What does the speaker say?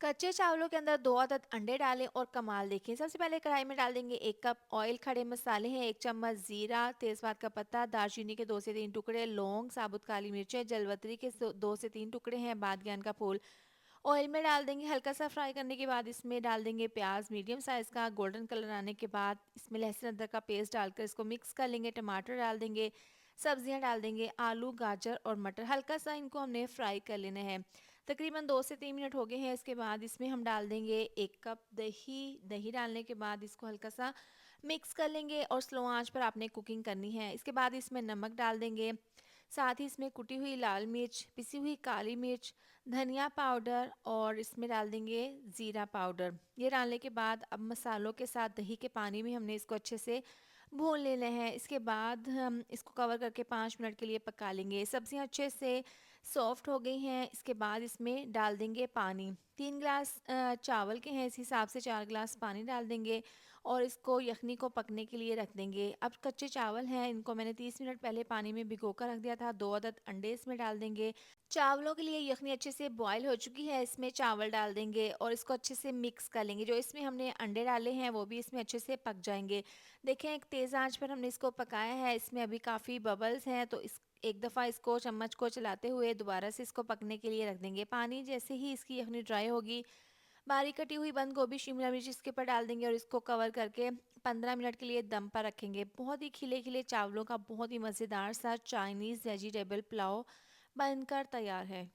कच्चे चावलों के अंदर 2 अदद अंडे डालें और कमाल देखें। सबसे पहले कढ़ाई में डाल देंगे 1 कप ऑयल, खड़े मसाले हैं 1 चम्मच ज़ीरा, तेज़पात का पत्ता, दालचीनी के 2 से 3 टुकड़े, लौंग, साबुत काली मिर्चें, जलवतरी के 2 से 3 टुकड़े हैं, बादगियान का फूल। ऑयल में डाल देंगे, हल्का सा फ्राई करने के बाद इसमें डाल देंगे प्याज मीडियम साइज़ का। गोल्डन कलर आने के बाद इसमें लहसुन अदरक का पेस्ट डालकर इसको मिक्स कर लेंगे। टमाटर डाल देंगे, सब्जियां डाल देंगे, आलू, गाजर और मटर, हल्का सा इनको हमने फ्राई कर लेना है। तकरीबन 2 से 3 मिनट हो गए हैं। इसके बाद इसमें हम डाल देंगे 1 कप दही। दही डालने के बाद इसको हल्का सा मिक्स कर लेंगे और स्लो आंच पर आपने कुकिंग करनी है। इसके बाद इसमें नमक डाल देंगे, साथ ही इसमें कुटी हुई लाल मिर्च, पिसी हुई काली मिर्च, धनिया पाउडर और इसमें डाल देंगे ज़ीरा पाउडर। ये डालने के बाद अब मसालों के साथ दही के पानी में हमने इसको अच्छे से भून लेना है। इसके बाद हम इसको कवर करके 5 मिनट के लिए पका लेंगे। सब्जियां अच्छे से सॉफ्ट हो गई हैं। इसके बाद इसमें डाल देंगे पानी। 3 गिलास चावल के हैं, इस हिसाब से 4 गिलास पानी डाल देंगे और इसको यखनी को पकने के लिए रख देंगे। अब कच्चे चावल हैं, इनको मैंने 30 मिनट पहले पानी में भिगो कर रख दिया था। 2 अदद अंडे इसमें डाल देंगे। चावलों के लिए यखनी अच्छे से बॉईल हो चुकी है, इसमें चावल डाल देंगे और इसको अच्छे से मिक्स कर लेंगे। जो इसमें हमने अंडे डाले हैं वो भी इसमें अच्छे से पक जाएंगे। देखें, एक तेज़ आंच पर हमने इसको पकाया है, इसमें अभी काफ़ी बबल्स हैं, तो इस एक दफ़ा इसको चम्मच को चलाते हुए दोबारा से इसको पकने के लिए रख देंगे। पानी जैसे ही इसकी यखनी ड्राई होगी, बारीक कटी हुई बंद गोभी, शिमला मिर्च इसके ऊपर डाल देंगे और इसको कवर करके 15 मिनट के लिए दम पर रखेंगे। बहुत ही खिले खिले चावलों का बहुत ही मज़ेदार सा चाइनीज़ वेजिटेबल पुलाव बनकर तैयार है।